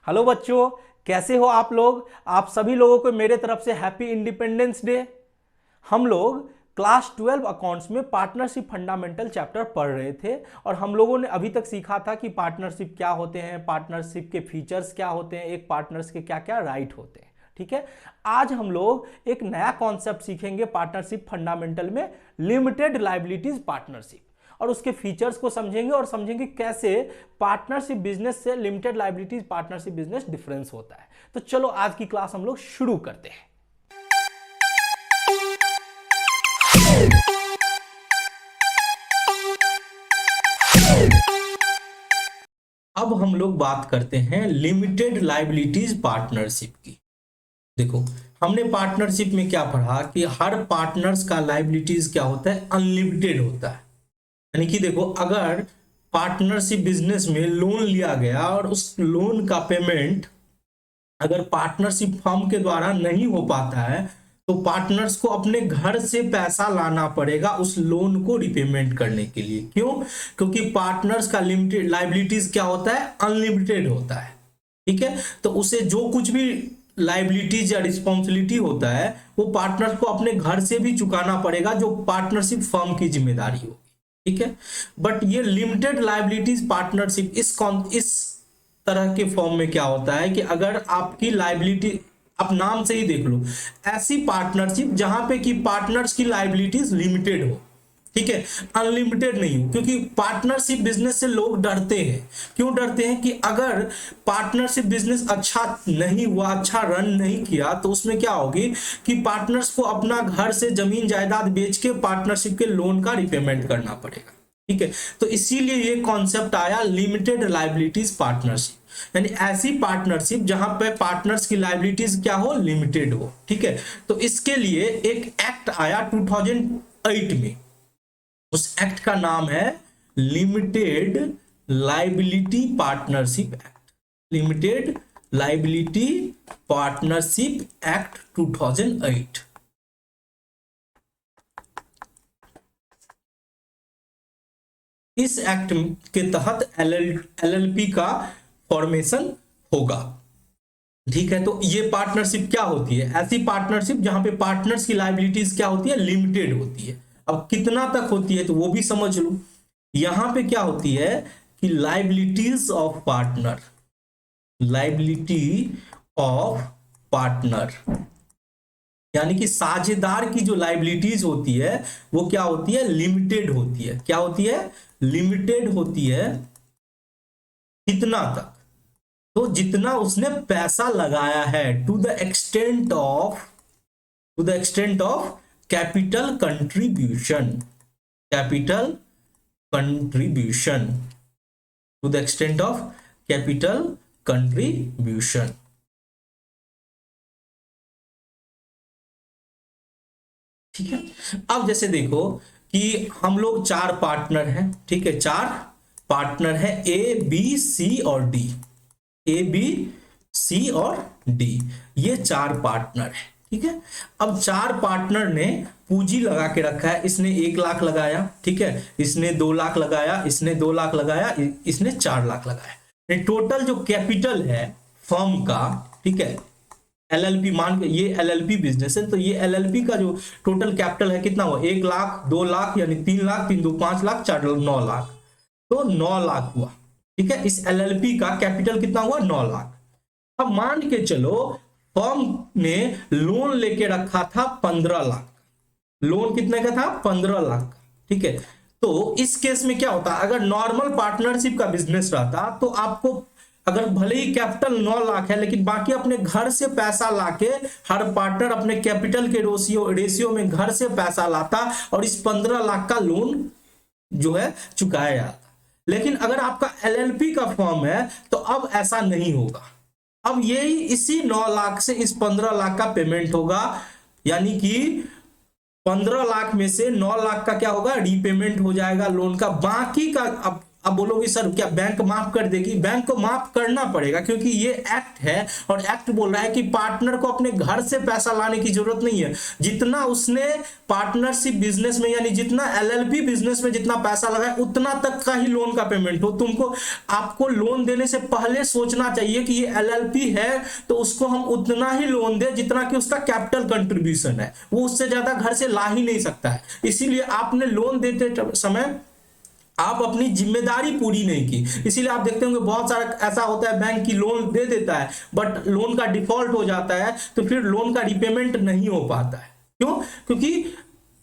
Hello बच्चों, कैसे हो आप लोग। आप सभी लोगों को मेरे तरफ से हैप्पी इंडिपेंडेंस डे। हम लोग क्लास 12 अकाउंट्स में पार्टनरशिप फंडामेंटल चैप्टर पढ़ रहे थे और हम लोगों ने अभी तक सीखा था कि पार्टनरशिप क्या होते हैं, पार्टनरशिप के फीचर्स क्या होते हैं, एक पार्टनर्स के क्या क्या राइट होते हैं। ठीक है, आज हम लोग एक नया कॉन्सेप्ट सीखेंगे पार्टनरशिप फंडामेंटल में, लिमिटेड लायबिलिटीज पार्टनरशिप, और उसके फीचर्स को समझेंगे और समझेंगे कैसे पार्टनरशिप बिजनेस से limited liabilities partnership business difference होता है। तो चलो आज की क्लास हम लोग शुरू करते हैं। अब हम लोग बात करते हैं लिमिटेड लायबिलिटीज पार्टनरशिप की। देखो, हमने पार्टनरशिप में क्या पढ़ा कि हर पार्टनर्स का लायबिलिटीज क्या होता है, अनलिमिटेड होता है। यानी कि देखो, अगर पार्टनरशिप बिजनेस में लोन लिया गया और उस लोन का पेमेंट अगर पार्टनरशिप फर्म के द्वारा नहीं हो पाता है तो पार्टनर्स को अपने घर से पैसा लाना पड़ेगा उस लोन को रिपेमेंट करने के लिए। क्यों? क्योंकि पार्टनर्स का लिमिटेड लायबिलिटीज क्या होता है, अनलिमिटेड होता है। ठीक है, तो उसे जो कुछ भी लायबिलिटीज या रिस्पॉन्सिबिलिटी होता है वो पार्टनर को अपने घर से भी चुकाना पड़ेगा, जो पार्टनरशिप फर्म की जिम्मेदारी होगी। ठीक है, बट ये लिमिटेड लायबिलिटीज पार्टनरशिप इस तरह के फॉर्म में क्या होता है कि अगर आपकी लायबिलिटी, आप नाम से ही देख लो, ऐसी पार्टनरशिप जहां पे कि पार्टनर्स की लायबिलिटीज लिमिटेड हो। ठीक है, अनलिमिटेड नहीं हो, क्योंकि पार्टनरशिप बिजनेस से लोग डरते हैं। क्यों डरते हैं? कि अगर पार्टनरशिप बिजनेस अच्छा नहीं हुआ, अच्छा रन नहीं किया, तो उसमें क्या होगी कि पार्टनर्स को अपना घर से जमीन जायदाद बेच के पार्टनरशिप के लोन का रिपेमेंट करना पड़ेगा। ठीक है, तो इसीलिए ये कॉन्सेप्ट आया लिमिटेड लायबिलिटीज पार्टनरशिप, यानी ऐसी पार्टनरशिप जहां पे पार्टनर्स की लायबिलिटीज क्या हो, लिमिटेड हो। ठीक है, तो इसके लिए एक एक्ट आया 2008 में। उस एक्ट का नाम है limited liability partnership act, limited liability partnership act 2008। इस एक्ट के तहत एलएलपी का फॉर्मेशन होगा। ठीक है, तो ये पार्टनरशिप क्या होती है? ऐसी पार्टनरशिप जहां पे पार्टनर्स की लायबिलिटीज क्या होती है, लिमिटेड होती है। अब कितना तक होती है तो वो भी समझ लो। यहां पे क्या होती है कि liabilities of partner, liability of partner, यानी कि साझेदार की जो लायबिलिटीज होती है वो क्या होती है, लिमिटेड होती है। क्या होती है? लिमिटेड होती है। कितना तक? तो जितना उसने पैसा लगाया है, to the extent of capital contribution, capital contribution, to the extent of capital contribution. ठीक है, अब जैसे देखो कि हम लोग चार पार्टनर हैं। ठीक है, चार पार्टनर है, ए बी सी और डी, ए बी सी और डी, ये चार पार्टनर है। ठीक है, अब चार पार्टनर ने पूंजी लगा के रखा है। इसने 1 लाख लगाया, ठीक है, इसने 2 लाख लगाया, इसने 2 लाख लगाया, इसने 4 लाख लगाया। टोटल जो कैपिटल है फर्म का, ठीक है, एलएलपी मान के, ये एलएलपी बिजनेस है, तो ये एलएलपी का जो टोटल कैपिटल है कितना हुआ, 1 लाख, 2 लाख, यानी 3 लाख, 3 2 5 लाख, 4 9 लाख, तो 9 लाख हुआ। ठीक है, इस एलएलपी का कैपिटल कितना हुआ, 9 लाख। अब मान के चलो फर्म ने लोन लेके रखा था 15 लाख, लोन कितने का था, 15 लाख। ठीक है, तो इस केस में क्या होता, अगर नॉर्मल पार्टनरशिप का बिजनेस रहता तो आपको, अगर भले ही कैपिटल 9 लाख है लेकिन बाकी अपने घर से पैसा लाके, हर पार्टनर अपने कैपिटल के रेशियो में घर से पैसा लाता और इस 15 लाख का लोन जो है चुकाया जाता। लेकिन अगर आपका एलएलपी का फॉर्म है तो अब ऐसा नहीं होगा। अब यही इसी 9 लाख से इस 15 लाख का पेमेंट होगा, यानी कि 15 लाख में से 9 लाख का क्या होगा, रीपेमेंट हो जाएगा लोन का। बाकी का अब अब बोलोगे सर क्या बैंक माफ कर देगी? बैंक को माफ करना पड़ेगा, क्योंकि ये एक्ट है और एक्ट बोल रहा है कि पार्टनर को अपने घर से पैसा लाने की जरूरत नहीं है। जितना उसने पार्टनरशिप बिजनेस में यानी जितना एलएलपी बिजनेस में जितना पैसा लगाए उतना तक का ही लोन का पेमेंट हो। तुमको आपको लोन देने से पहले सोचना चाहिए कि ये एलएलपी है तो उसको हम उतना ही लोन दे जितना कि उसका कैपिटल कंट्रीब्यूशन है, वो उससे ज्यादा घर से ला ही नहीं सकता है। इसीलिए आपने लोन देते समय आप अपनी जिम्मेदारी पूरी नहीं की। इसीलिए आप देखते होंगे बहुत सारा ऐसा होता है बैंक की लोन दे देता है बट लोन का डिफॉल्ट हो जाता है तो फिर लोन का रिपेमेंट नहीं हो पाता है। क्यों? क्योंकि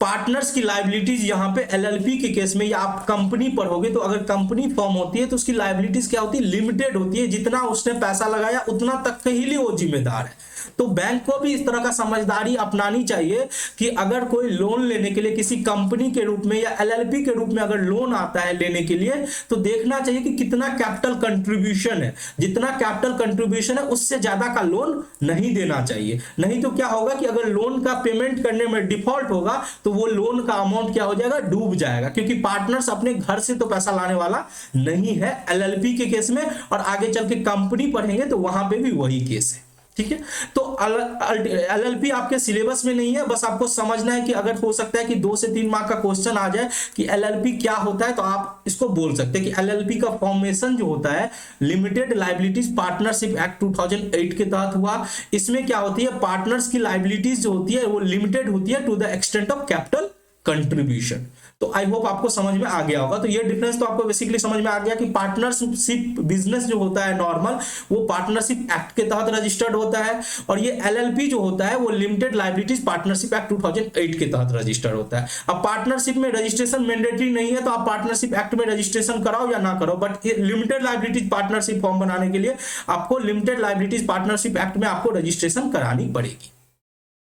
पार्टनर्स की लायबिलिटीज यहाँ पे एलएलपी के केस में या आप कंपनी पर होगे तो अगर कंपनी फॉर्म होती है तो उसकी लायबिलिटीज क्या होती है? लिमिटेड होती है। जितना उसने पैसा लगाया उतना तक के ही लिए वो जिम्मेदार है। तो बैंक को भी इस तरह का समझदारी अपनानी चाहिए कि अगर कोई लोन लेने के लिए किसी कंपनी के रूप में या एलएलपी के रूप में अगर लोन आता है लेने के लिए तो देखना चाहिए कि कितना कैपिटल कंट्रीब्यूशन है। जितना कैपिटल कंट्रीब्यूशन है उससे ज्यादा का लोन नहीं देना चाहिए। नहीं तो क्या होगा कि अगर लोन का पेमेंट करने में डिफॉल्ट होगा तो वो लोन का अमाउंट क्या हो जाएगा? डूब जाएगा, क्योंकि पार्टनर्स अपने घर से तो पैसा लाने वाला नहीं है एलएलपी के केस में, और आगे चल के कंपनी पढ़ेंगे तो वहां पे भी वही केस है। ठीक है, तो एलएलपी आपके सिलेबस में नहीं है, बस आपको समझना है कि अगर हो सकता है कि 2 से 3 मार्क का क्वेश्चन आ जाए कि एलएलपी क्या होता है तो आप इसको बोल सकते हैं कि एलएलपी का फॉर्मेशन जो होता है लिमिटेड लायबिलिटीज पार्टनरशिप एक्ट 2008 के तहत हुआ। इसमें क्या होती है? पार्टनर्स की लायबिलिटीज जो होती है वो लिमिटेड होती है to the extent of capital contribution. तो आई होप आपको समझ में आ गया होगा। तो ये डिफरेंस तो आपको बेसिकली समझ में आ गया कि पार्टनरशिप बिजनेस जो होता है नॉर्मल वो पार्टनरशिप एक्ट के तहत रजिस्टर्ड होता है, और ये एलएलपी जो होता है वो लिमिटेड लायबिलिटीज पार्टनरशिप एक्ट 2008 के तहत रजिस्टर्ड होता है। अब पार्टनरशिप में रजिस्ट्रेशन मैंडेटरी नहीं है तो आप पार्टनरशिप एक्ट में रजिस्ट्रेशन कराओ या ना कराओ, but limited liabilities partnership form बनाने के लिए आपको लिमिटेड लायबिलिटीज पार्टनरशिप एक्ट में आपको रजिस्ट्रेशन करानी पड़ेगी।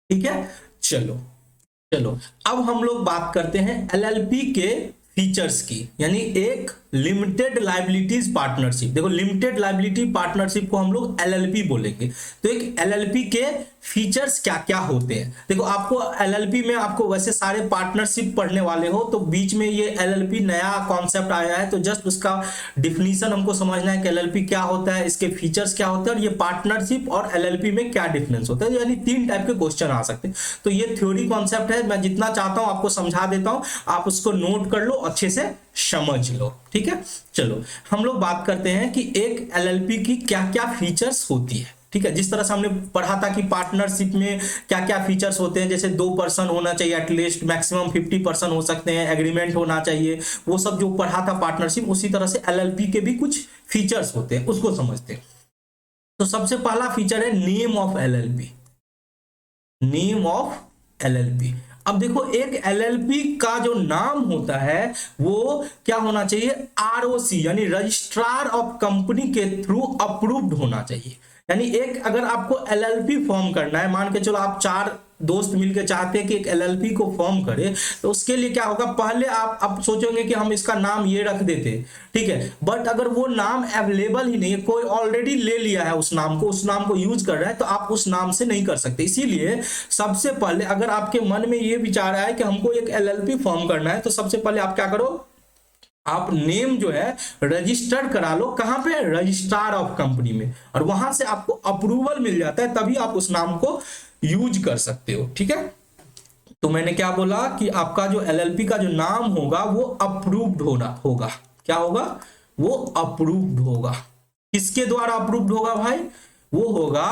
ठीक है, चलो अब हम लोग बात करते हैं एलएलपी के फीचर्स की, यानी एक लिमिटेड लायबिलिटीज पार्टनरशिप। देखो लिमिटेड लायबिलिटी पार्टनरशिप को हम लोग एलएलपी बोलेंगे। तो एक एलएलपी के फीचर्स क्या क्या होते हैं? देखो आपको एलएलपी में आपको वैसे सारे पार्टनरशिप पढ़ने वाले हो तो बीच में ये एलएलपी नया कॉन्सेप्ट आया है तो जस्ट उसका डिफिनीशन हमको समझना है कि एलएलपी क्या होता है, इसके फीचर्स क्या होते हैं और ये पार्टनरशिप और एलएलपी में क्या डिफरेंस होता है। यानी 3 टाइप के क्वेश्चन आ सकते हैं। तो ये थ्योरी कॉन्सेप्ट है, मैं जितना चाहता हूं आपको समझा देता हूं, आप उसको नोट कर लो, अच्छे से समझ लो। ठीक है, चलो हम लोग बात करते हैं कि एक एलएलपी की क्या क्या फीचर्स होती है। ठीक है, जिस तरह से हमने पढ़ा था कि पार्टनरशिप में क्या क्या फीचर्स होते हैं, जैसे 2 पर्सन होना चाहिए एटलीस्ट, मैक्सिमम 50 पर्सन हो सकते हैं, एग्रीमेंट होना चाहिए, वो सब जो पढ़ा था पार्टनरशिप, उसी तरह से एलएलपी के भी कुछ फीचर्स होते हैं, उसको समझते हैं। तो सबसे पहला फीचर है name of LLP. Name of LLP. अब देखो एक एलएलपी का जो नाम होता है वो क्या होना चाहिए? आरओसी यानी रजिस्ट्रार ऑफ कंपनी के थ्रू अप्रूव्ड होना चाहिए। यानी एक अगर आपको एलएलपी फॉर्म करना है, मान के चलो आप 4 दोस्त मिलकर चाहते हैं कि एक एलएलपी को फॉर्म करे, तो उसके लिए क्या होगा? पहले आप सोचोगे कि हम इसका नाम ये रख देते, ठीक है, बट अगर वो नाम अवेलेबल ही नहीं है, कोई ऑलरेडी ले लिया है उस नाम को यूज कर रहा है, तो आप उस नाम से नहीं कर सकते। इसीलिए सबसे पहले अगर आपके मन में ये विचार आया कि हमको एक एलएलपी फॉर्म करना है, तो सबसे पहले आप क्या करो? आप नेम जो है रजिस्टर्ड करा लो। कहां पे? रजिस्ट्रार ऑफ कंपनी में, और वहां से आपको अप्रूवल मिल जाता है, तभी आप उस नाम को यूज कर सकते हो। ठीक है, तो मैंने क्या बोला कि आपका जो एलएलपी का जो नाम होगा वो अप्रूव्ड होगा। क्या होगा? वो अप्रूव्ड होगा। किसके द्वारा अप्रूव्ड होगा भाई? वो होगा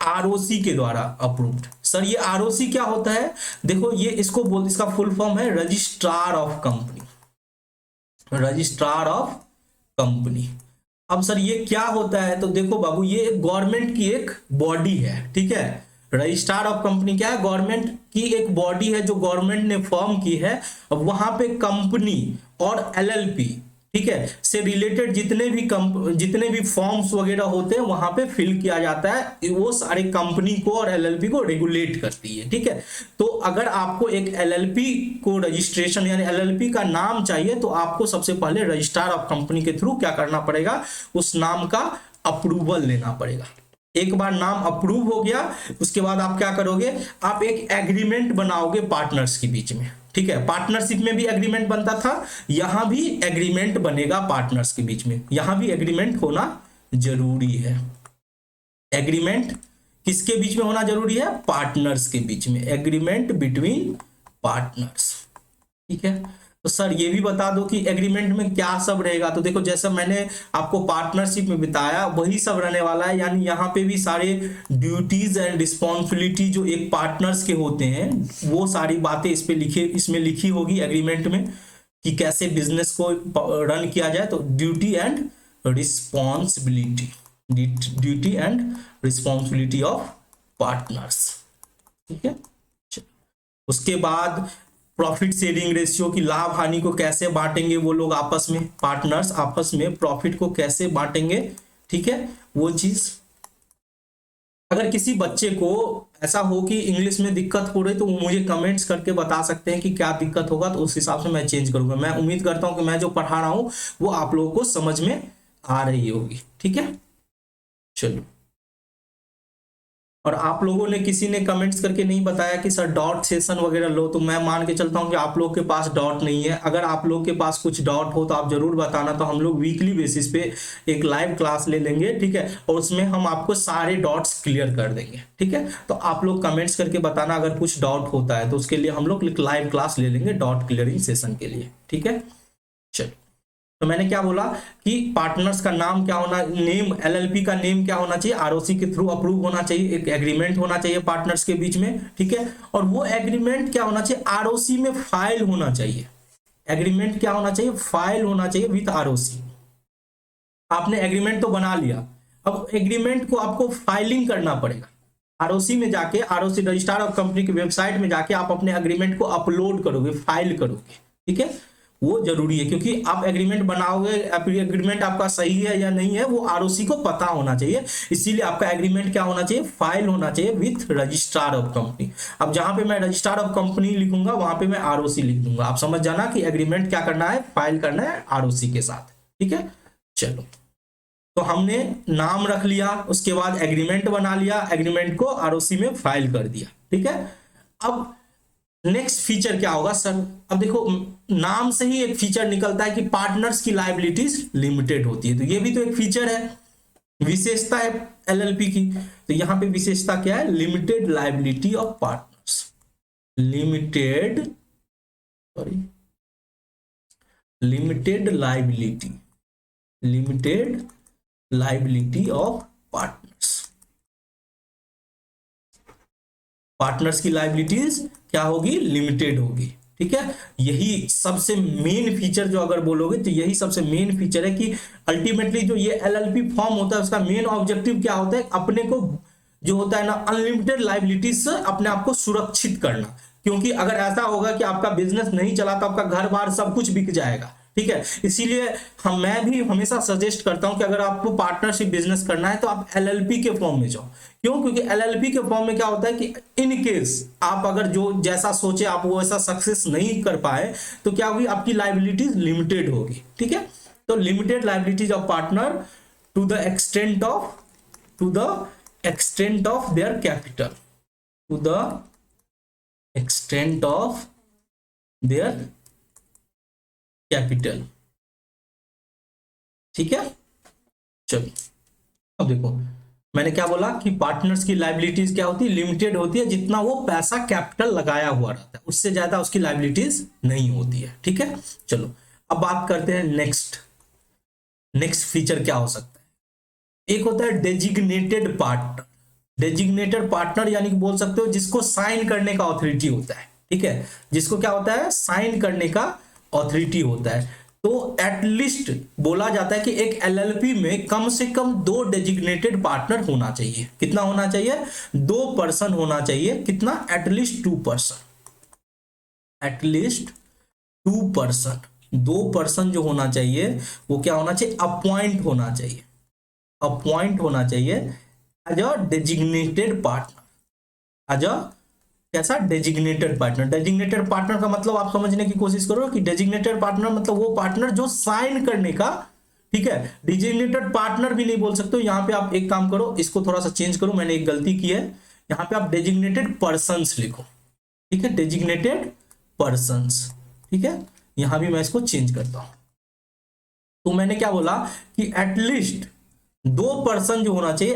आरओसी के द्वारा अप्रूव्ड। सर ये आरओसी क्या होता है? देखो ये इसका फुल फॉर्म है registrar of company. Registrar of company. अब सर ये क्या होता है? तो देखो बाबू, ये गवर्नमेंट की एक बॉडी है। ठीक है, रजिस्ट्रार ऑफ कंपनी क्या है? गवर्नमेंट की एक बॉडी है जो गवर्नमेंट ने फॉर्म की है। अब वहां पे कंपनी और एलएलपी, ठीक है, से रिलेटेड जितने भी फॉर्म्स वगैरह होते हैं वहां पे फिल किया जाता है। वो सारे कंपनी को और एलएलपी को रेगुलेट करती है। ठीक है, तो अगर आपको एक एलएलपी को रजिस्ट्रेशन यानी एलएलपी का नाम चाहिए तो आपको सबसे पहले रजिस्ट्रार ऑफ कंपनी के थ्रू क्या करना पड़ेगा? उस नाम का अप्रूवल लेना पड़ेगा। एक बार नाम अप्रूव हो गया उसके बाद आप क्या करोगे? आप एक एग्रीमेंट बनाओगे पार्टनर्स के बीच में। ठीक है, पार्टनरशिप में भी एग्रीमेंट बनता था, यहां भी एग्रीमेंट बनेगा पार्टनर्स के बीच में, यहां भी एग्रीमेंट होना जरूरी है। एग्रीमेंट किसके बीच में होना जरूरी है? पार्टनर्स के बीच में, एग्रीमेंट बिटवीन पार्टनर्स। ठीक है, तो सर ये भी बता दो कि एग्रीमेंट में क्या सब रहेगा। तो देखो जैसा मैंने आपको पार्टनरशिप में बताया वही सब रहने वाला है, यानी यहाँ पे भी सारे ड्यूटीज एंड रिस्पॉन्सिबिलिटी जो एक पार्टनर्स के होते हैं वो सारी बातें इसमें लिखी होगी एग्रीमेंट में, कि कैसे बिजनेस को रन किया जाए। तो duty and responsibility, duty and responsibility of partners. ठीक है, उसके बाद प्रॉफिट शेयरिंग रेशियो की लाभ हानि को कैसे बांटेंगे वो लोग आपस में, पार्टनर्स आपस में प्रॉफिट को कैसे बांटेंगे। ठीक है, वो चीज। अगर किसी बच्चे को ऐसा हो कि इंग्लिश में दिक्कत हो रही तो वो मुझे कमेंट्स करके बता सकते हैं कि क्या दिक्कत होगा, तो उस हिसाब से मैं चेंज करूंगा। मैं उम्मीद करता हूं कि मैं जो पढ़ा रहा हूं वो आप लोगों को समझ में आ रही होगी। ठीक है, चलो। और आप लोगों ने किसी ने कमेंट्स करके नहीं बताया कि सर डॉट सेशन वगैरह लो, तो मैं मान के चलता हूं कि आप लोग के पास डॉट नहीं है। अगर आप लोग के पास कुछ डॉट हो तो आप जरूर बताना, तो हम लोग वीकली बेसिस पे एक लाइव क्लास ले लेंगे। ठीक है, और उसमें हम आपको सारे डॉट्स क्लियर कर देंगे। ठीक है, तो आप लोग कमेंट्स करके बताना अगर कुछ डॉट होता है, तो उसके लिए हम लोग लाइव क्लास ले लेंगे डॉट क्लियरिंग सेशन के लिए। ठीक है, चलो। तो मैंने क्या बोला कि पार्टनर्स का नाम क्या होना, नेम, एलएलपी का नेम क्या होना चाहिए, आरओसी के थ्रू अप्रूव होना चाहिए, एक एग्रीमेंट होना चाहिए पार्टनर्स के बीच में। ठीक है, और वो एग्रीमेंट क्या होना चाहिए, आरओसी में फाइल होना चाहिए। एग्रीमेंट क्या होना चाहिए, फाइल होना चाहिए विथ आरओसी। आपने एग्रीमेंट तो बना लिया, अब एग्रीमेंट को आपको फाइलिंग करना पड़ेगा। आरओसी में जाके, आरओसी रजिस्ट्रार ऑफ कंपनी की वेबसाइट में जाके आप अपने एग्रीमेंट को अपलोड करोगे, फाइल करोगे। ठीक है, वो जरूरी है, क्योंकि आप एग्रीमेंट बनाओगे, एग्रीमेंट आपका सही है या नहीं है वो आरओसी को पता होना चाहिए। इसीलिए आपका एग्रीमेंट क्या होना चाहिए, फाइल होना चाहिए विथ रजिस्ट्रार ऑफ कंपनी। अब जहां पे मैं रजिस्ट्रार ऑफ कंपनी लिखूंगा वहां पे मैं आरओसी लिख दूंगा। आप समझ जाना कि एग्रीमेंट क्या करना है, फाइल करना है आरओसी के साथ। ठीक है, चलो। तो हमने नाम रख लिया, उसके बाद एग्रीमेंट बना लिया, एग्रीमेंट को आरओसी में फाइल कर दिया। ठीक है, अब नेक्स्ट फीचर क्या होगा सर। अब देखो नाम से ही एक फीचर निकलता है कि पार्टनर्स की लायबिलिटीज लिमिटेड होती है, तो ये भी तो एक फीचर है, विशेषता है एलएलपी की। तो यहां पे विशेषता क्या है, limited liability of partners, limited liability of partners की लायबिलिटीज क्या होगी, लिमिटेड होगी। ठीक है, यही सबसे मेन फीचर जो अगर बोलोगे तो यही सबसे मेन फीचर है कि अल्टीमेटली जो ये एलएलपी फॉर्म होता है उसका मेन ऑब्जेक्टिव क्या होता है, अपने को जो होता है ना अनलिमिटेड लायबिलिटीज से अपने आप को सुरक्षित करना। क्योंकि अगर ऐसा होगा कि आपका बिजनेस नहीं चला तो आपका घर बार सब कुछ बिक जाएगा। ठीक है, इसीलिए मैं भी हमेशा सजेस्ट करता हूं कि अगर आपको पार्टनरशिप बिजनेस करना है तो आप एलएलपी के फॉर्म में जाओ। क्यों? क्योंकि एलएलपी के फॉर्म में क्या होता है कि इन केस आप अगर जो जैसा सोचे आप वो ऐसा सक्सेस नहीं कर पाए तो क्या होगी, आपकी लायबिलिटीज लिमिटेड होगी। ठीक है, तो limited liabilities of partner to the extent of their capital, to the extent of their capital. ठीक है, चलो। अब देखो मैंने क्या बोला कि पार्टनर्स की लायबिलिटीज क्या होती है, लिमिटेड होती है, जितना वो पैसा कैपिटल लगाया हुआ रहता है उससे ज्यादा उसकी लायबिलिटीज नहीं होती है। ठीक है, चलो अब बात करते हैं नेक्स्ट फीचर क्या हो सकता है। एक होता है डेजिग्नेटेड पार्टनर। डेजिग्नेटेड पार्टनर यानी कि बोल सकते हो जिसको साइन करने का ऑथोरिटी होता है। ठीक है, जिसको क्या होता है, साइन करने का ऑथोरिटी होता है। तो एटलीस्ट बोला जाता है कि एक एलएलपी में कम से कम 2 डेजिग्नेटेड पार्टनर होना चाहिए। कितना होना चाहिए, 2 पर्सन होना चाहिए। कितना, at least 2 person, at least 2 person. 2 person जो होना चाहिए वो क्या होना चाहिए, अपॉइंट होना चाहिए, अपॉइंट होना चाहिए as a designated partner, as a कैसा, डेजिग्नेटेड पार्टनर। डेजिग्नेटेड पार्टनर का मतलब आप समझने की कोशिश करो कि डेजिग्नेटेड पार्टनर मतलब वो पार्टनर जो साइन करने का, ठीक है, डेजिग्नेटेड पार्टनर भी नहीं बोल सकते हो। यहां पे आप एक काम करो, इसको थोड़ा सा चेंज करो, मैंने एक गलती की है, यहां पे आप डेजिग्नेटेड पर्संस लिखो। ठीक है, डेजिग्नेटेड पर्सन्स। ठीक है, यहां भी मैं इसको चेंज करता हूं। तो मैंने क्या बोला कि एटलीस्ट 2 पर्सन जो होना चाहिए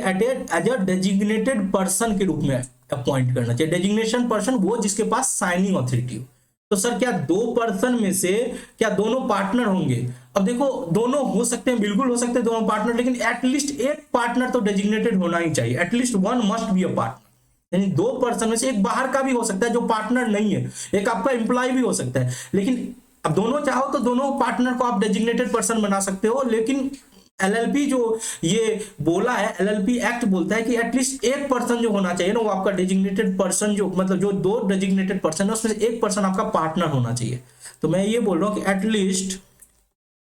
एज अ डेजिग्नेटेड पर्सन के रूप में अपॉइंट करना चाहिए। डेजिग्नेशन पर्सन वो जिसके पास साइनिंग ऑथोरिटी हो। तो सर क्या 2 पर्सन में से क्या दोनों पार्टनर होंगे? अब देखो दोनों हो सकते हैं, बिल्कुल हो सकते हैं दोनों पार्टनर, लेकिन एटलीस्ट एक पार्टनर तो डेजिग्नेटेड होना ही चाहिए। At least one must be a partner. यानी 2 पर्सन में से एक बाहर का भी हो सकता है जो पार्टनर नहीं है, एक आपका एम्प्लॉय भी हो सकता है। लेकिन अब दोनों चाहो तो दोनों पार्टनर को आप डेजिग्नेटेड पर्सन बना सकते हो, लेकिन एलएलपी जो ये बोला है, एलएलपी एक्ट बोलता है कि एटलीस्ट एक पर्सन जो होना चाहिए ना वो आपका डेजिग्नेटेड पर्सन, जो मतलब जो 2 डेजिग्नेटेड पर्सन है उसमें से एक पर्सन आपका पार्टनर होना चाहिए। तो मैं ये बोल रहा हूं कि एटलीस्ट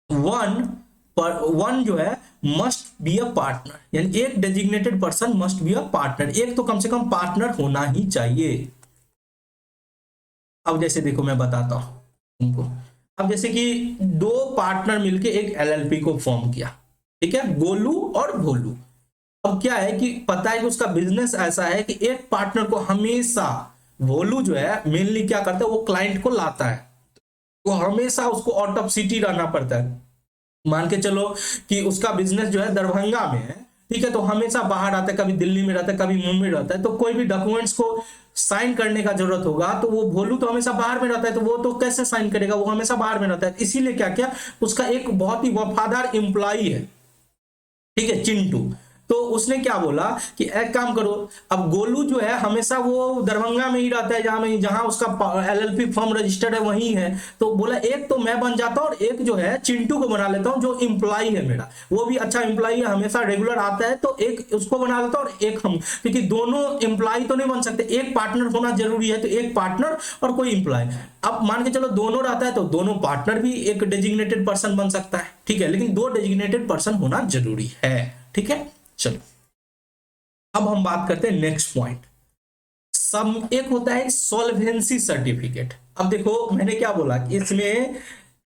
वन जो है मस्ट बी अ पार्टनर, यानी एक designated person must be a partner, एक तो कम से कम पार्टनर होना ही चाहिए। अब जैसे देखो मैं बताता हूं तुमको। अब जैसे कि 2 पार्टनर मिलके एक एलएलपी को फॉर्म किया, ठीक है, गोलू और भोलू। अब क्या है कि पता है कि उसका बिजनेस ऐसा है कि एक पार्टनर को हमेशा, भोलू जो है मेनली क्या करता है वो क्लाइंट को लाता है, वो हमेशा उसको आउट ऑफ सिटी रहना पड़ता है। मान के चलो कि उसका बिजनेस जो है दरभंगा में है, ठीक है, तो हमेशा बाहर आता है, कभी दिल्ली में रहता है, कभी मुंबई रहता है। तो कोई भी डॉक्यूमेंट्स को साइन करने का जरूरत होगा तो वो भोलू तो हमेशा बाहर में रहता है, तो वो तो कैसे साइन करेगा, वो हमेशा बाहर में रहता है। इसीलिए क्या किया, उसका एक बहुत ही वफादार एम्प्लॉई है, ठीक है, चिंटू। तो उसने क्या बोला कि एक काम करो, अब गोलू जो है हमेशा वो दरभंगा में ही रहता है, जहां उसका एलएलपी फर्म रजिस्टर्ड है वहीं है। तो बोला एक तो मैं बन जाता हूं और एक जो है चिंटू को बना लेता हूं जो एम्प्लॉय है मेरा, वो भी अच्छा एम्प्लॉय है, हमेशा रेगुलर आता है, तो एक उसको बना लेता हूं और एक हम, क्योंकि दोनों एम्प्लॉय तो नहीं बन सकते, एक पार्टनर होना जरूरी है। तो एक पार्टनर और कोई एम्प्लॉय। अब मान के चलो दोनों रहता है तो दोनों पार्टनर भी एक डेजिग्नेटेड पर्सन बन सकता है, ठीक है, लेकिन 2 डेजिग्नेटेड पर्सन होना जरूरी है। ठीक है, चलो अब हम बात करते हैं नेक्स्ट पॉइंट। सम एक होता है सॉल्वेंसी सर्टिफिकेट। अब देखो मैंने क्या बोला कि इसमें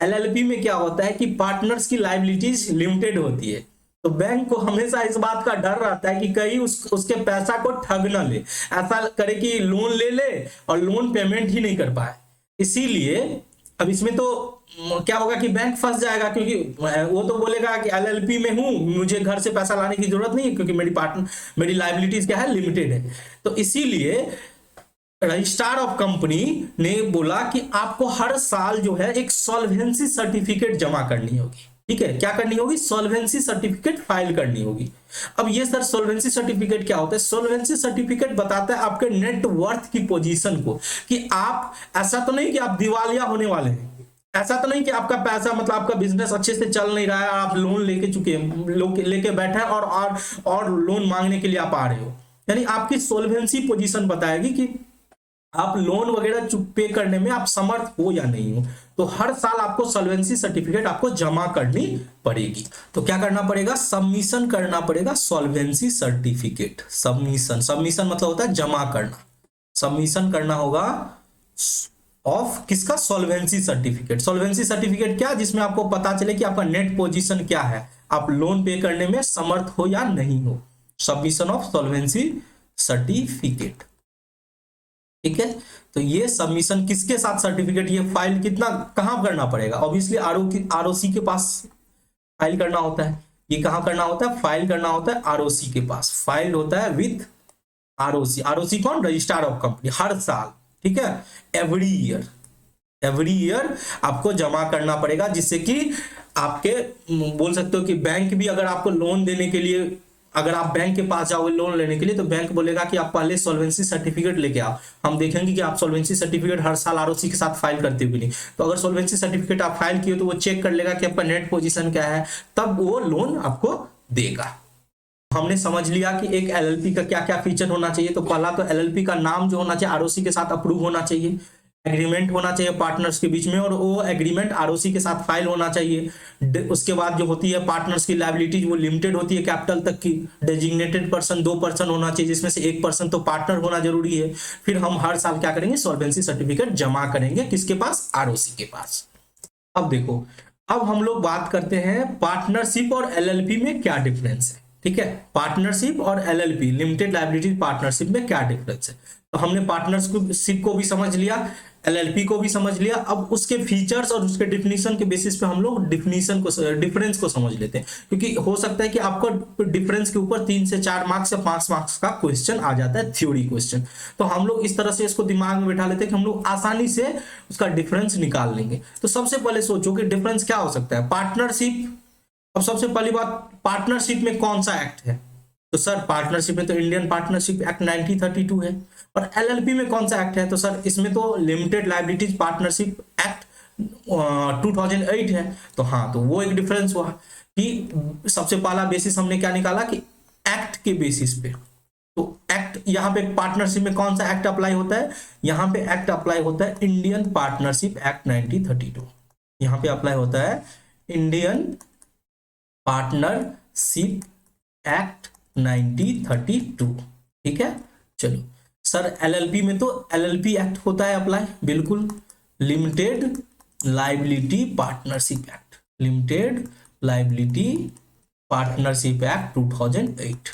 एलएलपी में क्या होता है कि पार्टनर्स की लायबिलिटीज लिमिटेड होती है, तो बैंक को हमेशा इस बात का डर रहता है कि कहीं उसके पैसा को ठग ना ले, ऐसा करे कि लोन ले ले और लोन पेमेंट ही नहीं कर पाए। इसीलिए अब इसमें तो क्या होगा कि बैंक फंस जाएगा, क्योंकि वो तो बोलेगा कि एलएलपी में हूं, मुझे घर से पैसा लाने की जरूरत नहीं है, क्योंकि मेरी लायबिलिटीज क्या है, लिमिटेड है। तो इसीलिए रजिस्ट्रार ऑफ कंपनी ने बोला कि आपको हर साल जो है एक सॉल्वेंसी सर्टिफिकेट जमा करनी होगी। ठीक है, क्या करनी होगी, सॉल्वेंसी सर्टिफिकेट फाइल करनी होगी। अब ये सर सॉल्वेंसी सर्टिफिकेट क्या होता है? सॉल्वेंसी सर्टिफिकेट बताता है आपके नेट वर्थ की पोजीशन को, कि आप, ऐसा तो नहीं कि आप दिवालिया होने वाले हैं, ऐसा तो नहीं कि आपका पैसा, मतलब आपका बिजनेस अच्छे से चल नहीं रहा है, आप लोन लेके बैठे हैं और लोन मांगने के लिए आप आ रहे हो। यानी आपकी सॉल्वेंसी पोजीशन बताएगी कि आप लोन वगैरह पे करने में आप समर्थ हो या नहीं हो। तो हर साल आपको सॉल्वेंसी सर्टिफिकेट आपको जमा करनी पड़ेगी। तो क्या करना पड़ेगा, सबमिशन करना पड़ेगा सॉल्वेंसी सर्टिफिकेट। सबमिशन मतलब होता है जमा करना। सबमिशन करना होगा ऑफ किसका, सॉल्वेंसी सर्टिफिकेट। सॉल्वेंसी सर्टिफिकेट क्या, जिसमें आपको पता चले कि आपका नेट पोजीशन क्या है, आप लोन पे करने में समर्थ हो या नहीं हो। सबमिशन ऑफ सॉल्वेंसी सर्टिफिकेट, ठीक है। तो ये सबमिशन किसके साथ सर्टिफिकेट, ये फाइल कितना कहां करना पड़ेगा, ऑब्वियसली आरओसी के पास फाइल करना होता है। ये कहां करना होता है, फाइल करना होता है आरओसी के पास। फाइल होता है विथ आरओसी। आरओसी कौन, रजिस्ट्रार ऑफ कंपनी, हर साल, ठीक है, एवरी ईयर आपको जमा करना पड़ेगा, जिससे कि आपके, बोल सकते हो कि बैंक भी अगर आपको लोन देने के लिए, अगर आप बैंक के पास जाओगे लोन लेने के लिए, तो बैंक बोलेगा कि आप पहले सॉल्वेंसी सर्टिफिकेट लेके आओ, हम देखेंगे कि आप सॉल्वेंसी सर्टिफिकेट हर साल आरओसी के साथ फाइल करते हो कि नहीं। तो अगर सॉल्वेंसी सर्टिफिकेट आप फाइल किए तो वो चेक कर लेगा कि आपका नेट पोजीशन क्या है, तब वो लोन आपको देगा। हमने समझ लिया कि एक एलएलपी का क्या क्या फीचर होना चाहिए। तो पहला तो एलएलपी का नाम जो होना चाहिए आरओसी के साथ अप्रूव होना चाहिए, एग्रीमेंट होना चाहिए पार्टनर्स के बीच में, और वो एग्रीमेंट आरओसी के साथ फाइल होना चाहिए। उसके बाद जो होती है पार्टनर्स की लायबिलिटीज वो लिमिटेड होती है कैपिटल तक की। डेजिग्नेटेड पर्सन 2 पर्सन होना चाहिए, जिसमें से एक पर्सन तो पार्टनर होना जरूरी है। फिर हम हर साल क्या करेंगे, सॉल्वेंसी सर्टिफिकेट जमा करेंगे, किसके पास, आरओसी के पास। अब देखो, अब हम लोग बात करते हैं पार्टनरशिप और एलएलपी में क्या डिफरेंस है। ठीक है, पार्टनरशिप और एलएलपी, लिमिटेड लायबिलिटी पार्टनरशिप में क्या डिफरेंस है। तो हमने पार्टनरशिप को भी समझ लिया, एलएलपी को भी समझ लिया। अब उसके फीचर्स और उसके डिफिनीशन के बेसिस पे हम लोग डिफरेंस को समझ लेते हैं, क्योंकि हो सकता है कि आपको डिफरेंस के ऊपर 3 से 4 मार्क्स या 5 मार्क्स का क्वेश्चन आ जाता है, थ्योरी क्वेश्चन। तो हम लोग इस तरह से इसको दिमाग में बैठा लेते हैं कि हम लोग आसानी से उसका डिफरेंस निकाल लेंगे। तो सबसे पहले सोचो कि डिफरेंस क्या हो सकता है। पार्टनरशिप, अब सबसे पहली बात, पार्टनरशिप में कौन सा एक्ट है? तो सर पार्टनरशिप में तो इंडियन पार्टनरशिप एक्ट 1932 है। और एलएलपी में कौन सा एक्ट है? तो सर इसमें तो लिमिटेड लायबिलिटीज पार्टनरशिप एक्ट 2008 है। तो हाँ, तो वो एक डिफरेंस हुआ कि सबसे पहला बेसिस हमने क्या निकाला कि एक्ट के बेसिस पे। तो एक्ट यहाँ पे पार्टनरशिप में कौन सा एक्ट अप्लाई होता है? यहाँ पे एक्ट अप्लाई होता है इंडियन पार्टनरशिप एक्ट 1932। यहाँ पे अप्लाई होता है इंडियन पार्टनरशिप एक्ट 1932। ठीक है, चलो। सर एलएलपी में तो एलएलपी एक्ट होता है अप्लाई, बिल्कुल, limited liability partnership act, limited liability partnership act 2008।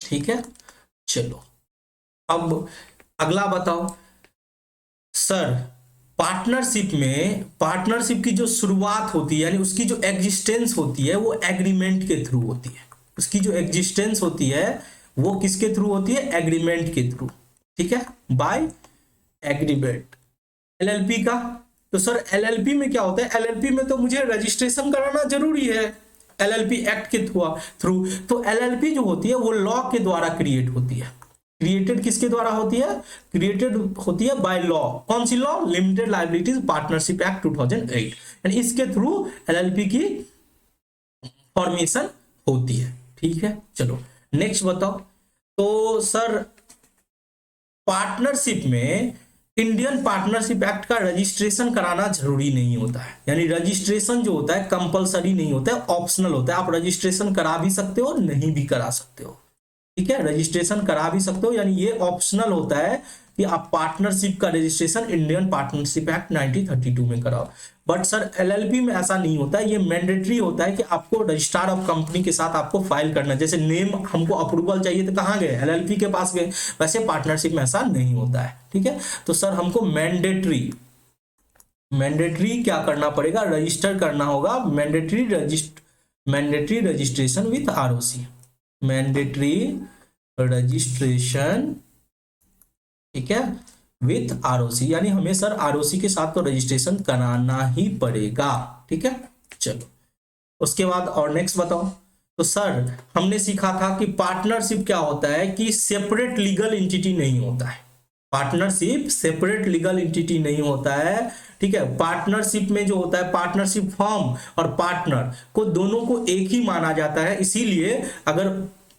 ठीक है, चलो। अब अगला बताओ सर, पार्टनरशिप की जो शुरुआत होती है, यानी उसकी जो एग्जिस्टेंस होती है, वो एग्रीमेंट के थ्रू होती है। उसकी जो एग्जिस्टेंस होती है वो किसके थ्रू होती है? एग्रीमेंट के थ्रू। ठीक है, बाय एग्रीमेंट। एलएलपी का, तो सर एलएलपी में क्या होता है? एलएलपी में तो मुझे रजिस्ट्रेशन कराना जरूरी है एलएलपी एक्ट के थ्रू। तो एलएलपी जो होती है वो लॉ के द्वारा क्रिएट होती है। क्रिएटेड किसके द्वारा होती है? क्रिएटेड होती है बाय लॉ। कौन सी law? Limited liabilities partnership act 2008। And इसके थ्रू एलएलपी की फॉर्मेशन होती है। ठीक है, चलो नेक्स्ट बताओ। तो सर पार्टनरशिप में इंडियन पार्टनरशिप एक्ट का रजिस्ट्रेशन कराना जरूरी नहीं होता है, यानी रजिस्ट्रेशन जो होता है कंपलसरी नहीं होता है, ऑप्शनल होता है। आप रजिस्ट्रेशन करा भी सकते हो, नहीं भी करा सकते हो। ठीक है, रजिस्ट्रेशन करा भी सकते हो, यानी ये ऑप्शनल होता है कि आप पार्टनरशिप का रजिस्ट्रेशन इंडियन पार्टनरशिप एक्ट 1932 में कराओ। बट सर एलएलपी में ऐसा नहीं होता है, ये मैंडेटरी होता है कि आपको रजिस्ट्रार ऑफ कंपनी के साथ आपको फाइल करना। जैसे नेम हमको अप्रूवल चाहिए तो कहाँ गए? एलएलपी के पास गए। वैसे पार्टनरशिप में ऐसा नहीं होता है। ठीक है, तो सर हमको मैंडेटरी क्या करना पड़ेगा? रजिस्टर करना होगा, mandatory registration with ROC, mandatory registration. ठीक है, विथ आरओसी, यानी हमें सर आरओसी के साथ तो रजिस्ट्रेशन कराना ही पड़ेगा। ठीक है, चलो उसके बाद और नेक्स्ट बताओ। तो सर हमने सीखा था कि पार्टनरशिप क्या होता है कि सेपरेट लीगल एंटिटी नहीं होता है। पार्टनरशिप सेपरेट लीगल एंटिटी नहीं होता है। ठीक है, पार्टनरशिप में जो होता है, पार्टनरशिप फर्म और पार्टनर को दोनों को एक ही माना जाता है। इसीलिए अगर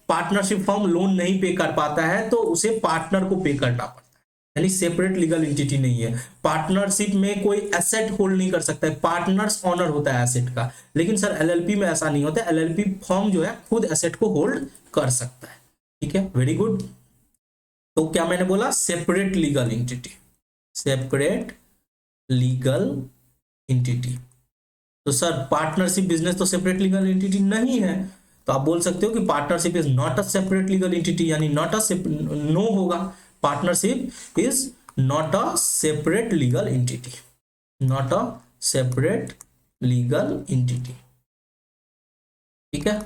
पार्टनरशिप फर्म लोन नहीं पे कर पाता है तो उसे पार्टनर को पे करना पड़ता है, यानी सेपरेट लीगल एंटिटी नहीं है। पार्टनरशिप में कोई एसेट होल्ड नहीं कर सकता है, पार्टनर्स ऑनर होता है एसेट का। लेकिन सर एलएलपी में ऐसा नहीं होता, एलएलपी फर्म जो है खुद एसेट को होल्ड कर सकता है। ठीक है, वेरी गुड। तो क्या मैंने बोला? Separate legal entity, separate legal entity. तो सर पार्टनरशिप बिजनेस तो सेपरेट लीगल एंटिटी नहीं है, तो आप बोल सकते हो कि partnership is not a separate legal entity, यानी नॉट अ नो होगा, partnership is not a separate legal entity, not a separate legal entity. ठीक है,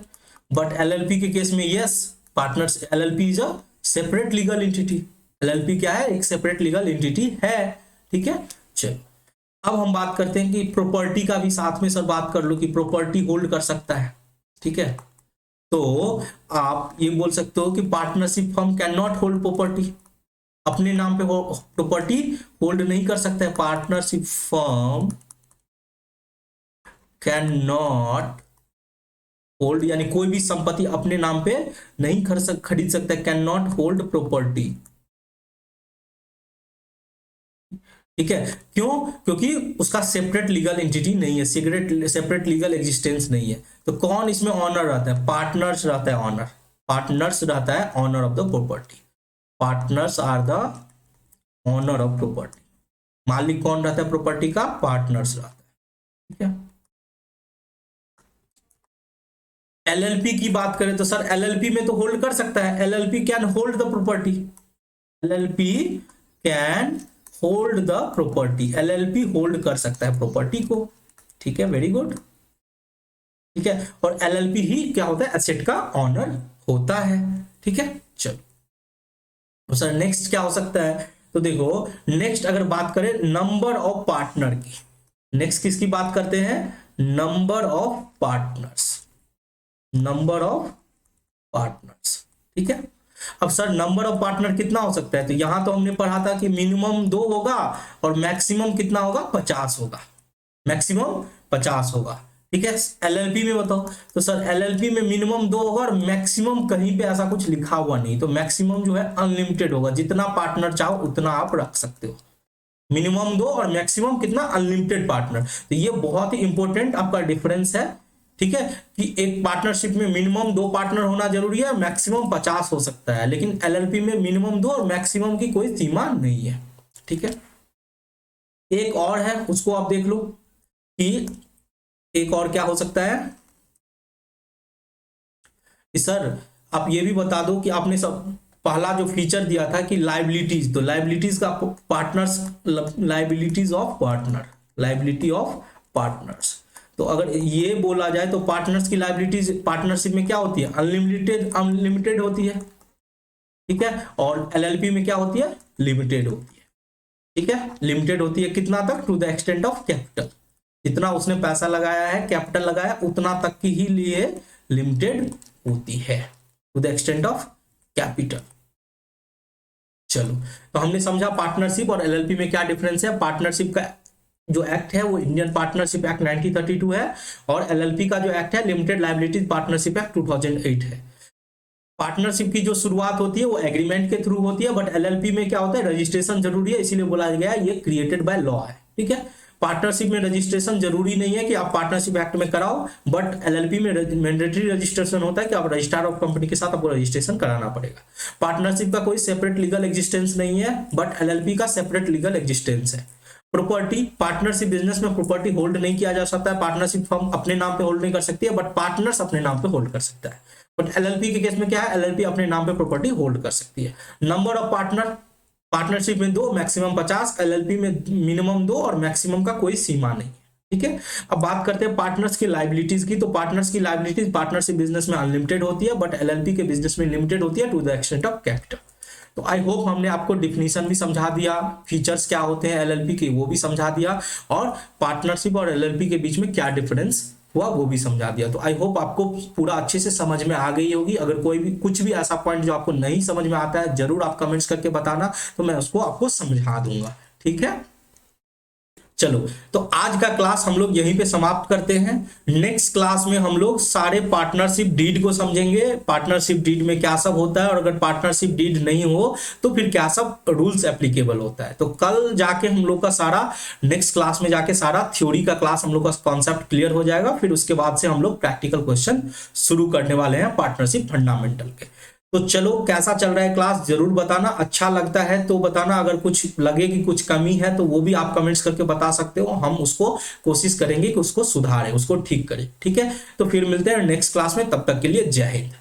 बट एलएलपी के केस में yes, partners LLP is a separate legal entity. LLP क्या है? एक separate legal entity है। ठीक है, चलो अब हम बात करते हैं कि प्रॉपर्टी का भी साथ में सर बात कर लो कि प्रॉपर्टी होल्ड कर सकता है। ठीक है, तो आप ये बोल सकते हो कि partnership firm can not hold property, अपने नाम पे प्रॉपर्टी होल्ड नहीं कर सकता है। Partnership firm can not hold, यानी कोई भी संपत्ति अपने नाम पे नहीं खरीद सकता है, कैन नॉट होल्ड प्रॉपर्टी। ठीक है, क्यों? क्योंकि उसका सेपरेट लीगल एंटिटी नहीं है, सेपरेट लीगल एग्जिस्टेंस नहीं है। तो कौन इसमें ऑनर रहता है? पार्टनर्स रहता है ऑनर, पार्टनर्स रहता है owner of the property, partners are the owner of property. मालिक कौन रहता है प्रॉपर्टी का? पार्टनर्स रहता है। ठीक है, एलएलपी की बात करें तो सर एलएलपी में तो होल्ड कर सकता है, LLP can hold the property, LLP can hold the property, LLP hold कर सकता है प्रॉपर्टी को, ठीक है, वेरी गुड, ठीक है, और एलएलपी ही क्या होता है, एसेट का ऑनर होता है, ठीक है। चलो तो सर नेक्स्ट क्या हो सकता है, तो देखो नेक्स्ट अगर बात करें नंबर ऑफ पार्टनर की, नेक्स्ट किसकी बात करते हैं, number of partners, number of partners, ठीक है। अब सर नंबर ऑफ पार्टनर कितना हो सकता है, तो यहां तो हमने पढ़ा था कि मिनिमम 2 होगा और मैक्सिमम कितना होगा, 50 होगा, मैक्सिमम 50 होगा, ठीक है। एलएलपी में बताओ, तो सर एलएलपी में मिनिमम 2 होगा और मैक्सिमम कहीं पे ऐसा कुछ लिखा हुआ नहीं, तो मैक्सिमम जो है अनलिमिटेड होगा, जितना पार्टनर चाहो उतना आप रख सकते हो, मिनिमम 2 और मैक्सिमम कितना, अनलिमिटेड पार्टनर। तो ये बहुत ही इंपॉर्टेंट आपका डिफरेंस है, ठीक है, कि एक पार्टनरशिप में मिनिमम 2 पार्टनर होना जरूरी है, मैक्सिमम 50 हो सकता है, लेकिन एलएलपी में मिनिमम 2 और मैक्सिमम की कोई सीमा नहीं है, ठीक है। एक और है उसको आप देख लो कि एक और क्या हो सकता है कि सर आप ये भी बता दो कि आपने सब पहला जो फीचर दिया था कि लाइबिलिटीज, तो लाइबिलिटीज का partners, liabilities of partner, liability of partners, तो अगर ये बोला जाए तो पार्टनर्स की लाइबिलिटीज पार्टनरशिप में क्या होती है, अनलिमिटेड, अनलिमिटेड होती है, ठीक है, और एलएलपी में क्या होती है, लिमिटेड होती है, ठीक है, लिमिटेड होती है कितना तक, to the extent of capital, जितना उसने पैसा लगाया है, कैपिटल लगाया उतना तक की ही लिए लिमिटेड होती है, to the extent of capital. चलो तो हमने समझा पार्टनरशिप और एलएलपी में क्या डिफरेंस है, पार्टनरशिप का जो एक्ट है वो इंडियन पार्टनरशिप एक्ट 1932 है, और एलएलपी का जो एक्ट है लिमिटेड लायबिलिटीज पार्टनरशिप एक्ट 2008 है। पार्टनरशिप की जो शुरुआत होती है वो एग्रीमेंट के थ्रू होती है, बट एलएलपी में क्या होता है, रजिस्ट्रेशन जरूरी है, इसीलिए बोला गया है ये क्रिएटेड बाय लॉ है, ठीक है। पार्टनरशिप में रजिस्ट्रेशन जरूरी नहीं है कि आप पार्टनरशिप एक्ट में कराओ, बट एलएलपी में मैंडेटरी रजिस्ट्रेशन होता है कि आप रजिस्ट्रार ऑफ कंपनी के साथ आपको रजिस्ट्रेशन कराना पड़ेगा। पार्टनरशिप का कोई सेपरेट लीगल एग्जिस्टेंस नहीं है, बट एलएलपी का सेपरेट लीगल एग्जिस्टेंस है। प्रॉपर्टी, पार्टनरशिप बिजनेस में प्रॉपर्टी होल्ड नहीं किया जा सकता है, पार्टनरशिप फर्म अपने नाम पे होल्ड नहीं कर सकती है, बट पार्टनर्स अपने नाम पे होल्ड कर सकता है। बट एलएलपी के केस में क्या है, एलएलपी अपने नाम पे प्रॉपर्टी होल्ड कर सकती है। नंबर ऑफ पार्टनर, पार्टनरशिप में 2, मैक्सिमम 50, एलएलपी में मिनिमम 2 और मैक्सिमम का कोई सीमा नहीं, ठीक है। अब बात करते हैं पार्टनर्स की लायबिलिटीज की, तो पार्टनर्स की लायबिलिटीज पार्टनरशिप बिजनेस में अनलिमिटेड होती है, बट एलएलपी के बिजनेस में लिमिटेड होती है to the extent of capital. तो आई होप हमने आपको डिफिनीशन भी समझा दिया, फीचर्स क्या होते हैं एलएलपी के वो भी समझा दिया, और पार्टनरशिप और एलएलपी के बीच में क्या डिफरेंस हुआ वो भी समझा दिया। तो आई होप आपको पूरा अच्छे से समझ में आ गई होगी। अगर कोई भी कुछ भी ऐसा पॉइंट जो आपको नहीं समझ में आता है जरूर आप कमेंट्स करके बताना, तो मैं उसको आपको समझा दूंगा, ठीक है। चलो तो आज का क्लास हम लोग यहीं पे समाप्त करते हैं। नेक्स्ट क्लास में हम लोग सारे पार्टनरशिप डीड को समझेंगे, पार्टनरशिप डीड में क्या सब होता है, और अगर पार्टनरशिप डीड नहीं हो तो फिर क्या सब रूल्स एप्लीकेबल होता है। तो कल जाके हम लोग का सारा नेक्स्ट क्लास में जाके सारा थ्योरी का क्लास हम लोग का कॉन्सेप्ट क्लियर हो जाएगा, फिर उसके बाद से हम लोग प्रैक्टिकल क्वेश्चन शुरू करने वाले हैं पार्टनरशिप फंडामेंटल के। तो चलो कैसा चल रहा है क्लास जरूर बताना, अच्छा लगता है तो बताना, अगर कुछ लगे कि कुछ कमी है तो वो भी आप कमेंट्स करके बता सकते हो, हम उसको कोशिश करेंगे कि उसको सुधारें, उसको ठीक करें, ठीक है। तो फिर मिलते हैं नेक्स्ट क्लास में, तब तक के लिए जय हिंद।